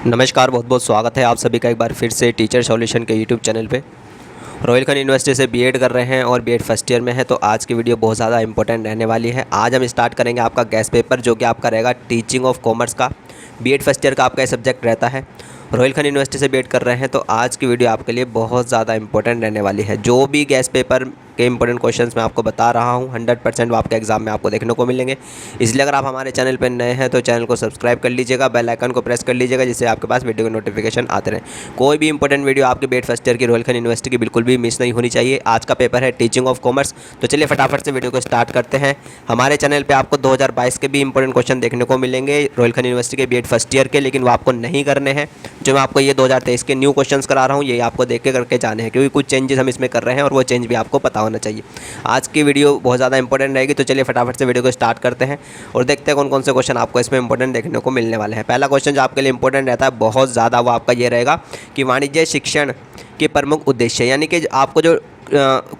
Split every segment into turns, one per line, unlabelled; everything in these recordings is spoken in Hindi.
नमस्कार, बहुत बहुत स्वागत है आप सभी का एक बार फिर से टीचर सॉल्यूशन के यूट्यूब चैनल पे। रोहिलखंड यूनिवर्सिटी से बीएड कर रहे हैं और बीएड फर्स्ट ईयर में है, तो आज की वीडियो बहुत ज़्यादा इंपॉर्टेंट रहने वाली है। आज हम स्टार्ट करेंगे आपका गैस पेपर, जो कि आपका रहेगा टीचिंग ऑफ कॉमर्स का। बीएड फर्स्ट ईयर का आपका ये सब्जेक्ट रहता है। रोहिलखंड यूनिवर्सिटी से बीएड कर रहे हैं, तो आज की वीडियो आपके लिए बहुत ज़्यादा इंपॉर्टेंट रहने वाली है। जो भी गैस पेपर के इंपॉर्टेंट क्वेश्चंस मैं आपको बता रहा हूं 100% वो आपके एग्जाम में आपको देखने को मिलेंगे। इसलिए अगर आप हमारे चैनल पर नए हैं तो चैनल को सब्सक्राइब कर लीजिएगा, बेल आइकन को प्रेस कर लीजिएगा, जिससे आपके पास वीडियो के नोटिफिकेशन आते रहें। कोई भी इंपॉर्टेंट वीडियो आपके बीएड फर्स्ट ईयर की रोहिलखंड यूनिवर्सिटी की बिल्कुल भी मिस नहीं होनी चाहिए। आज का पेपर है टीचिंग ऑफ कॉमर्स। तो चलिए फटाफट से वीडियो को स्टार्ट करते हैं। हमारे चैनल पर आपको 2022 के भी इंपॉर्टेंट क्वेश्चन देखने को मिलेंगे रोहिलखंड यूनिवर्सिटी के बीएड फर्स्ट ईयर के, लेकिन वो आपको नहीं करने हैं। जो मैं आपको ये 2023 के न्यू क्वेश्चंस करा रहा हूँ, ये आपको देख के करके जाने हैं, क्योंकि कुछ चेंजेस हम इसमें कर रहे हैं और वो चेंज भी आपको पता होना चाहिए। आज की वीडियो बहुत ज़्यादा इंपॉर्टेंट रहेगी, तो चलिए फटाफट से वीडियो को स्टार्ट करते हैं और देखते हैं कौन कौन से क्वेश्चन आपको इसमें इंपॉर्टेंट देखने को मिलने वाले हैं। पहला क्वेश्चन जो आपके लिए इंपॉर्टेंट रहता है बहुत ज़्यादा, वो आपका ये रहेगा कि वाणिज्य शिक्षण के प्रमुख उद्देश्य, यानी कि आपको जो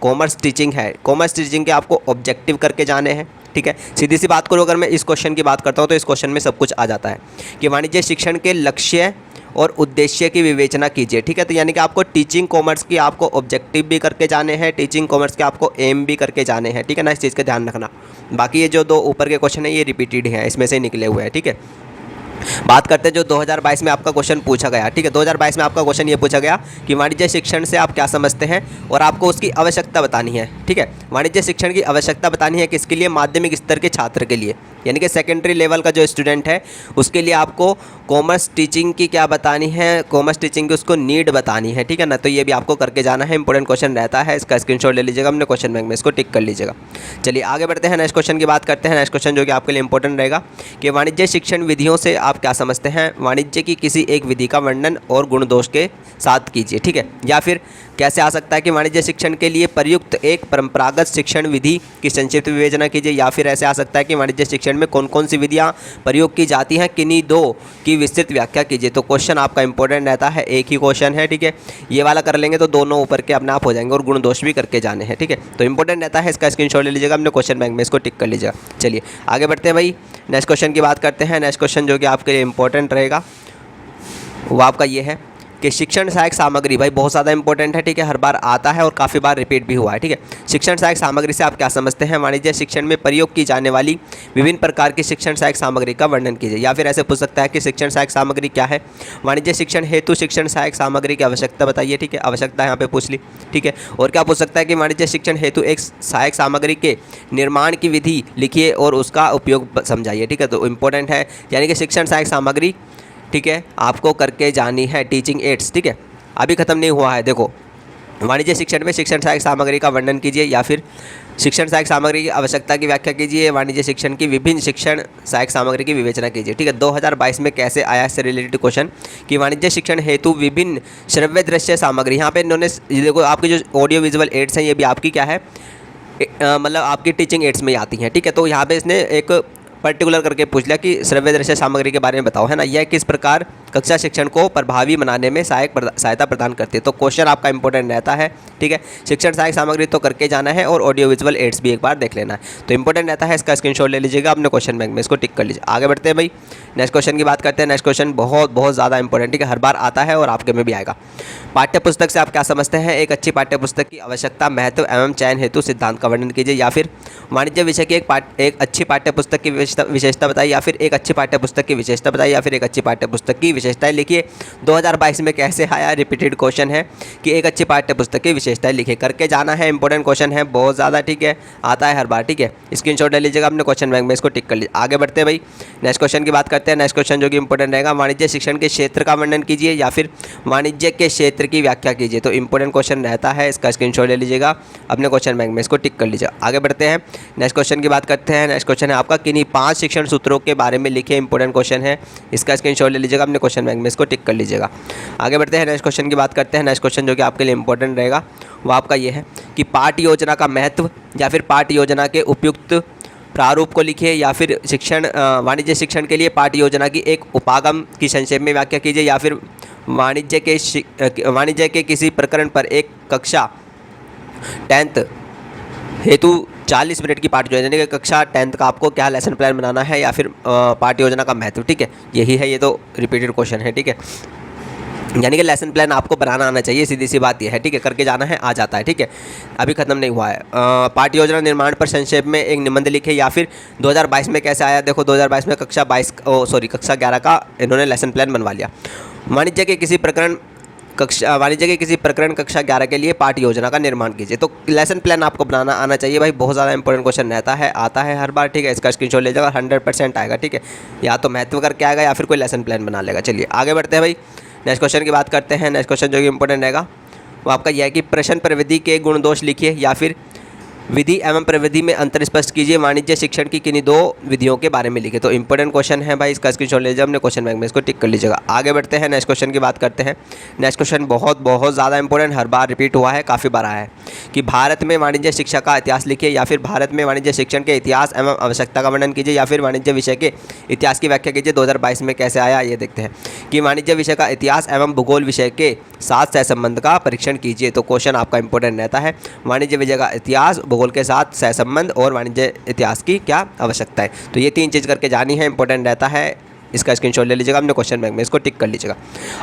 कॉमर्स टीचिंग है, कॉमर्स टीचिंग के आपको ऑब्जेक्टिव करके जाने हैं। ठीक है, सीधी सी बात करूँ, अगर मैं इस क्वेश्चन की बात करता हूँ तो इस क्वेश्चन में सब कुछ आ जाता है कि वाणिज्य शिक्षण के लक्ष्य और उद्देश्य की विवेचना कीजिए। ठीक है, तो यानी कि आपको टीचिंग कॉमर्स की आपको ऑब्जेक्टिव भी करके जाने हैं, टीचिंग कॉमर्स के आपको एम भी करके जाने हैं। ठीक है ना, इस चीज़ का ध्यान रखना। बाकी ये जो दो ऊपर के क्वेश्चन है ये रिपीटेड हैं, इसमें से निकले हुए हैं। ठीक है, बात करते हैं जो 2022 में आपका क्वेश्चन पूछा गया। ठीक है, 2022 में आपका क्वेश्चन ये पूछा गया कि वाणिज्य शिक्षण से आप क्या समझते हैं और आपको उसकी आवश्यकता बतानी है। ठीक है, वाणिज्य शिक्षण की आवश्यकता बतानी है किसके लिए? माध्यमिक स्तर के छात्र के लिए, यानी कि सेकेंडरी लेवल का जो स्टूडेंट है उसके लिए आपको कॉमर्स टीचिंग की क्या बतानी है, कॉमर्स टीचिंग की उसको नीड बतानी है। ठीक है ना, तो ये भी आपको करके जाना है, इंपॉर्टेंट क्वेश्चन रहता है। इसका स्क्रीनशॉट ले लीजिएगा, अपने क्वेश्चन बैंक में इसको टिक कर लीजिएगा। चलिए आगे बढ़ते हैं, नेक्स्ट क्वेश्चन की बात करते हैं। नेक्स्ट क्वेश्चन जो कि आपके लिए इंपॉर्टेंट रहेगा कि वाणिज्य शिक्षण विधियों से आप क्या समझते हैं? वाणिज्य की किसी एक विधि का वर्णन और गुण दोष के साथ कीजिए। ठीक है, या फिर कैसे आ सकता है कि वाणिज्य शिक्षण के लिए प्रयुक्त एक परंपरागत शिक्षण विधि की संक्षिप्त विवेचना कीजिए, या फिर ऐसे आ सकता है कि वाणिज्य शिक्षण में कौन कौन सी विधियां प्रयोग की जाती हैं, किन्हीं दो की विस्तृत व्याख्या कीजिए। तो क्वेश्चन आपका इंपॉर्टेंट रहता है, एक ही क्वेश्चन है। ठीक है, ये वाला कर लेंगे तो दोनों ऊपर के अपने आप हो जाएंगे और गुण दोष भी करके जाने हैं। ठीक है, तो इंपॉर्टेंट रहता है, इसका स्क्रीनशॉट ले लीजिएगा, अपने क्वेश्चन बैंक में इसको टिक कर लीजिएगा। चलिए आगे बढ़ते हैं भाई, नेक्स्ट क्वेश्चन की बात करते हैं। नेक्स्ट क्वेश्चन जो कि आपके लिए इंपॉर्टेंट रहेगा वो आपका ये है कि शिक्षण सहायक सामग्री, भाई बहुत ज़्यादा इंपॉर्टेंट है। ठीक है, हर बार आता है और काफ़ी बार रिपीट भी हुआ है। ठीक है, शिक्षण सहायक सामग्री से आप क्या समझते हैं? वाणिज्य शिक्षण में प्रयोग की जाने वाली विभिन्न प्रकार की शिक्षण सहायक सामग्री का वर्णन कीजिए। या फिर ऐसे पूछ सकता है कि शिक्षण सहायक सामग्री क्या है? वाणिज्य शिक्षण हेतु शिक्षण सहायक सामग्री की आवश्यकता बताइए। ठीक है, आवश्यकता यहाँ पे पूछ ली। ठीक है, और क्या पूछ सकता है कि वाणिज्य शिक्षण हेतु एक सहायक सामग्री के निर्माण की विधि लिखिए और उसका उपयोग समझाइए। ठीक है, तो इंपॉर्टेंट है, यानी कि शिक्षण सहायक सामग्री, ठीक है, आपको करके जानी है टीचिंग एड्स। ठीक है, अभी ख़त्म नहीं हुआ है। देखो, वाणिज्य शिक्षण में शिक्षण सहायक सामग्री का वर्णन कीजिए, या फिर शिक्षण सहायक सामग्री की आवश्यकता की व्याख्या कीजिए, वाणिज्य शिक्षण की विभिन्न शिक्षण सहायक सामग्री की विवेचना कीजिए। ठीक है, 2022 में कैसे आया इससे रिलेटेड क्वेश्चन कि वाणिज्य शिक्षण हेतु विभिन्न श्रव्य दृश्य सामग्री, यहाँ पे इन्होंने देखो आपके जो ऑडियो विजुअल एड्स हैं ये भी आपकी क्या है, मतलब आपकी टीचिंग एड्स में ही आती हैं। ठीक है, तो यहाँ पे इसने एक पर्टिकुलर करके पूछ लिया कि श्रव्य दृश्य सामग्री के बारे में बताओ, है ना, यह किस प्रकार कक्षा शिक्षण को प्रभावी बनाने में सहायता प्रदान करती है। तो क्वेश्चन आपका इंपॉर्टेंट रहता है। ठीक है, शिक्षण सहायक सामग्री तो करके जाना है और ऑडियो विजुअल एड्स भी एक बार देख लेना है, तो इंपॉर्टेंट रहता है। इसका स्क्रीनशॉट ले लीजिएगा, अपने क्वेश्चन बैंक में इसको टिक कर लीजिए। आगे बढ़ते हैं भाई, नेक्स्ट क्वेश्चन की बात करते हैं। नेक्स्ट क्वेश्चन बहुत बहुत ज़्यादा इंपॉर्टेंट, ठीक है, हर बार आता है और आपके में भी आएगा। पाठ्य पुस्तक से आप क्या समझते हैं? एक अच्छी पाठ्य पुस्तक की आवश्यकता, महत्व एवं चयन हेतु सिद्धांत का वर्णन कीजिए। या फिर वाणिज्य विषय की एक अच्छी पाठ्य पुस्तक की विशेषता बताइए, या फिर एक अच्छी पाठ्य पुस्तक की विशेषता बताइए, या फिर एक अच्छी पाठ्य पुस्तक की विशेषताएं लिखिए। 2022 में कैसे आया, रिपीटेड क्वेश्चन है कि एक अच्छी पाठ्य पुस्तक की विशेषताएं लिखिए, करके जाना है, इंपॉर्टेंट क्वेश्चन है बहुत ज़्यादा। ठीक है, आता है हर बार। ठीक है, स्क्रीनशॉट ले लीजिएगा, अपने क्वेश्चन बैंक में इसको टिक कर लीजिए। आगे बढ़ते हैं भाई, नेक्स्ट क्वेश्चन की बात करते हैं। नेक्स्ट क्वेश्चन जो कि इंपॉर्टेंट रहेगा, वाणिज्य शिक्षण के क्षेत्र का वर्णन कीजिए, या फिर वाणिज्य के क्षेत्र की व्याख्या कीजिए। तो इंपॉर्टेंट क्वेश्चन रहता है, इसका स्क्रीनशॉट ले लीजिएगा, अपने क्वेश्चन बैंक में इसको टिक कर लीजिए। आगे बढ़ते हैं, नेक्स्ट क्वेश्चन की बात करते हैं। नेक्स्ट क्वेश्चन है आपका किन्हीं 5 शिक्षण सूत्रों के बारे में लिखे, इंपॉर्टेंट क्वेश्चन है, इसका स्क्रीनशॉट ले लीजिएगा, अपने क्वेश्चन बैंक में इसको टिक कर लीजिएगा। आगे बढ़ते हैं, नेक्स्ट क्वेश्चन की बात करते हैं। नेक्स्ट क्वेश्चन जो कि आपके लिए इंपॉर्टेंट रहेगा वो आपका ये है कि पाठ योजना का महत्व, या फिर पाठ योजना के उपयुक्त प्रारूप को लिखिए, या फिर वाणिज्य शिक्षण के लिए पाठ योजना की एक उपागम की संक्षेप में व्याख्या कीजिए, या फिर वाणिज्य के किसी प्रकरण पर एक कक्षा 10th हेतु 40 मिनट की पाठ योजना, यानी कि कक्षा 10th का आपको क्या लेसन प्लान बनाना है या फिर पाठ योजना का महत्व, ठीक है, यही है, ये तो रिपीटेड क्वेश्चन है, ठीक है। यानी कि लेसन प्लान आपको बनाना आना चाहिए, सीधी सी बात ये है, ठीक है, करके जाना है, आ जाता है, ठीक है, अभी खत्म नहीं हुआ है। पाठ्य योजना निर्माण पर संक्षेप में एक निबंध लिखे, या फिर 2022 में कैसे आया, देखो 2022 में कक्षा 11 का इन्होंने लेसन प्लान बनवा लिया। वाणिज्य के किसी प्रकरण कक्षा 11 के लिए पाठ्य योजना का निर्माण कीजिए। तो लेसन प्लान आपको बनाना आना चाहिए भाई, बहुत ज़्यादा इंपॉर्टेंट क्वेश्चन रहता है, आता है हर बार, ठीक है, इसका स्क्रीनशॉट ले जाएगा, 100% आएगा, ठीक है, या तो महत्व करके आएगा या फिर कोई लेसन प्लान बना लेगा। चलिए आगे बढ़ते हैं भाई, नेक्स्ट क्वेश्चन की बात करते हैं। नेक्स्ट क्वेश्चन जो कि इंपॉर्टेंट रहेगा वो आपका यह है कि प्रश्न प्रविधि के गुण दोष लिखिए, या फिर विधि एवं प्रविधि में अंतर स्पष्ट कीजिए, वाणिज्य शिक्षण की किन्हीं 2 विधियों के बारे में लिखिए। तो इंपॉर्टेंट क्वेश्चन है भाई, इसका स्क्रीनशॉट ले जाओ अपने क्वेश्चन बैंक में, इसको टिक कर लीजिएगा। आगे बढ़ते हैं, नेक्स्ट क्वेश्चन की बात करते हैं। नेक्स्ट क्वेश्चन बहुत ज़्यादा इंपॉर्टेंट, हर बार रिपीट हुआ है, काफ़ी बार आया है कि भारत में वाणिज्य शिक्षा का इतिहास लिखिए, या फिर भारत में वाणिज्य शिक्षण के इतिहास एवं आवश्यकता का वर्णन कीजिए, या फिर वाणिज्य विषय के इतिहास की व्याख्या कीजिए, 2022 में कैसे आया ये देखते हैं। कि वाणिज्य विषय का इतिहास एवं भूगोल विषय के साथ सहसंबंध का परीक्षण कीजिए। तो क्वेश्चन आपका इंपॉर्टेंट रहता है, वाणिज्य विषय का इतिहास, भूगोल के साथ सहसंबंध और वाणिज्य इतिहास की क्या आवश्यकता है। तो ये 3 चीज़ करके जानी है, इंपॉर्टेंट रहता है, इसका स्क्रीनशॉट ले लीजिएगा अपने क्वेश्चन बैंक में, इसको टिक कर लीजिएगा।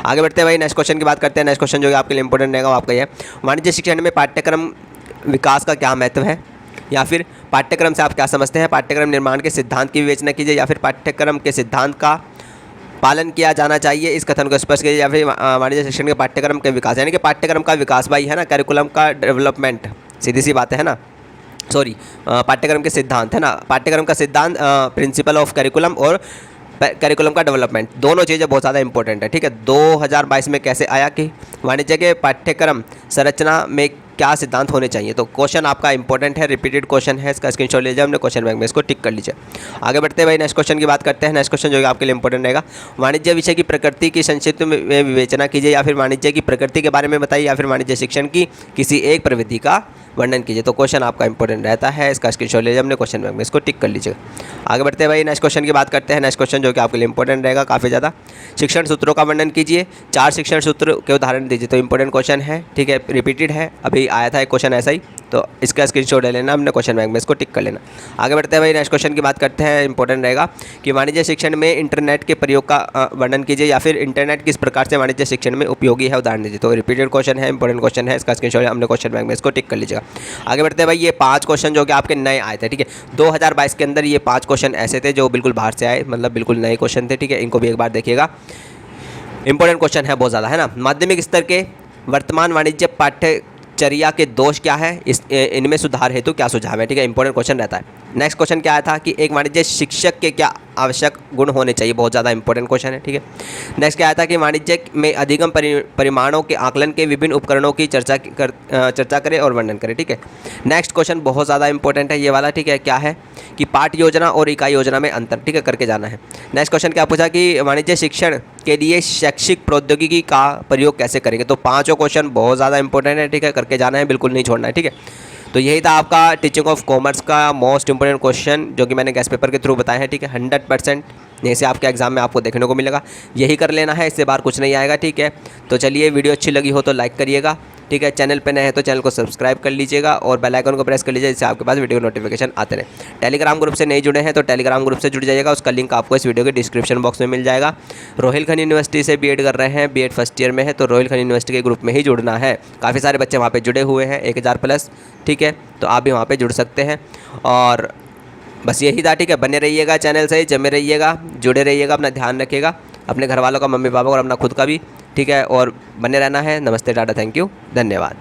आगे बढ़ते हैं भाई, नेक्स्ट क्वेश्चन की बात करते हैं। नेक्स्ट क्वेश्चन जो आपके लिए इंपॉर्टेंट रहेगा वो आपका ये है, वाणिज्य शिक्षण में पाठ्यक्रम विकास का क्या महत्व है, या फिर पाठ्यक्रम से आप क्या समझते हैं, पाठ्यक्रम निर्माण के सिद्धांत की विवेचना कीजिए, या फिर पाठ्यक्रम के सिद्धांत का पालन किया जाना चाहिए, इस कथन को स्पष्ट कीजिए, या फिर वाणिज्य शिक्षण के पाठ्यक्रम के विकास, यानी कि पाठ्यक्रम का विकास भाई है ना, करिकुलम का डेवलपमेंट, सीधी सी बात है ना, पाठ्यक्रम के सिद्धांत है ना, पाठ्यक्रम का सिद्धांत, प्रिंसिपल ऑफ करिकुलम और करिकुलम का डेवलपमेंट, दोनों चीज़ें बहुत ज़्यादा इंपॉर्टेंट है, ठीक है। 2022 में कैसे आया कि वाणिज्य के पाठ्यक्रम संरचना में क्या सिद्धांत होने चाहिए। तो क्वेश्चन आपका इंपॉर्टेंट है, रिपीटेड क्वेश्चन है, इसका स्क्रीनशॉट ले जाओ अपने क्वेश्चन बैंक में, इसको टिक कर लीजिए। आगे बढ़ते हैं भाई, नेक्स्ट क्वेश्चन की बात करते हैं। नेक्स्ट क्वेश्चन जो है आपके लिए इंपॉर्टेंट रहेगा, वाणिज्य विषय की प्रकृति की संक्षिप्त में विवेचना कीजिए, या फिर वाणिज्य की प्रकृति के बारे में बताइए, या फिर वाणिज्य शिक्षण की किसी एक प्रविधि का वर्णन कीजिए। तो क्वेश्चन आपका इंपॉर्टेंट रहता है, इसका स्क्रीनशॉट ले जाओ अपने क्वेश्चन बैंक में, इसको टिक कर लीजिए। आगे बढ़ते हैं भाई, नेक्स्ट क्वेश्चन की बात करते हैं। नेक्स्ट क्वेश्चन जो कि आपके लिए इंपॉर्टेंट रहेगा काफ़ी ज़्यादा, शिक्षण सूत्रों का वर्णन कीजिए, 4 शिक्षण सूत्र के उदाहरण दीजिए। तो इंपॉर्टेंट क्वेश्चन है, ठीक है, रिपीटेड है, अभी आया था एक क्वेश्चन ऐसा ही, तो इसका स्क्रीनशॉट ले लेना अपने क्वेश्चन बैंक में, इसको टिक कर लेना। आगे बढ़ते हैं भाई, नेक्स्ट क्वेश्चन की बात करते हैं। इंपॉर्टेंट रहेगा कि वाणिज्य शिक्षण में इंटरनेट के प्रयोग का वर्णन कीजिए, या फिर इंटरनेट किस प्रकार से वाणिज्य शिक्षण में उपयोगी है, उदाहरण दीजिए। तो रिपीटेड क्वेश्चन है, इंपॉर्टेंट क्वेश्चन है, इसका स्क्रीनशॉट अपने क्वेश्चन बैंक में, इसको टिक कर लीजिएगा। आगे बढ़ते हैं भाई, ये 5 क्वेश्चन जो कि आपके नए आए थे, ठीक है, 2022 के अंदर ये 5 क्वेश्चन ऐसे थे जो बिल्कुल बाहर से आए, मतलब बिल्कुल नए क्वेश्चन थे, ठीक है, इनको भी एक बार देखिएगा, इंपॉर्टेंट क्वेश्चन है बहुत ज़्यादा, है ना। माध्यमिक स्तर के वर्तमान वाणिज्य पाठ्यचर्या के दोष क्या है, इनमें सुधार हेतु क्या सुझाव है, ठीक है, इंपॉर्टेंट क्वेश्चन रहता है। नेक्स्ट क्वेश्चन क्या आया था कि एक वाणिज्य शिक्षक के क्या आवश्यक गुण होने चाहिए, बहुत ज़्यादा इंपॉर्टेंट क्वेश्चन है, ठीक है। नेक्स्ट क्या आया था कि वाणिज्य में अधिगम परिमाणों के आकलन के विभिन्न उपकरणों की चर्चा करें और वर्णन करें, ठीक है। नेक्स्ट क्वेश्चन बहुत ज़्यादा इंपॉर्टेंट है ये वाला, ठीक है, क्या है कि पाठ योजना और इकाई योजना में अंतर, ठीक है, करके जाना है। नेक्स्ट क्वेश्चन क्या पूछा कि वाणिज्य शिक्षण के लिए शैक्षिक प्रौद्योगिकी का प्रयोग कैसे करेंगे। तो 5 क्वेश्चन बहुत ज़्यादा इंपॉर्टेंट है, ठीक है, करके जाना है, बिल्कुल नहीं छोड़ना है, ठीक है। तो यही था आपका टीचिंग ऑफ कॉमर्स का मोस्ट इंपोर्टेंट क्वेश्चन जो कि मैंने गैस पेपर के थ्रू बताया है, ठीक है, 100% यहीं से आपके एग्जाम में आपको देखने को मिलेगा, यही कर लेना है, इससे बाहर कुछ नहीं आएगा, ठीक है। तो चलिए, वीडियो अच्छी लगी हो तो लाइक करिएगा, ठीक है, चैनल पे नए हैं तो चैनल को सब्सक्राइब कर लीजिएगा और बेल आइकन को प्रेस कर लीजिए, जिससे आपके पास वीडियो नोटिफिकेशन आते रहे। टेलीग्राम ग्रुप से नहीं जुड़े हैं तो टेलीग्राम ग्रुप से जुड़ जाइएगा, उसका लिंक आपको इस वीडियो के डिस्क्रिप्शन बॉक्स में मिल जाएगा। रोहिलखंड यूनिवर्सिटी से बीएड कर रहे हैं, बीएड फर्स्ट ईयर में है, तो रोहिलखंड यूनिवर्सिटी के ग्रुप में ही जुड़ना है। काफ़ी सारे बच्चे वहाँ पर जुड़े हुए हैं, 1000+, ठीक है, तो आप भी वहाँ पर जुड़ सकते हैं। और बस यही था, ठीक है, बने रहिएगा, चैनल से जमे रहिएगा, जुड़े रहिएगा, अपना ध्यान रखिएगा, अपने घर वालों का, मम्मी पापा और अपना खुद का भी, ठीक है, और बने रहना है। नमस्ते, टाटा, थैंक यू, धन्यवाद।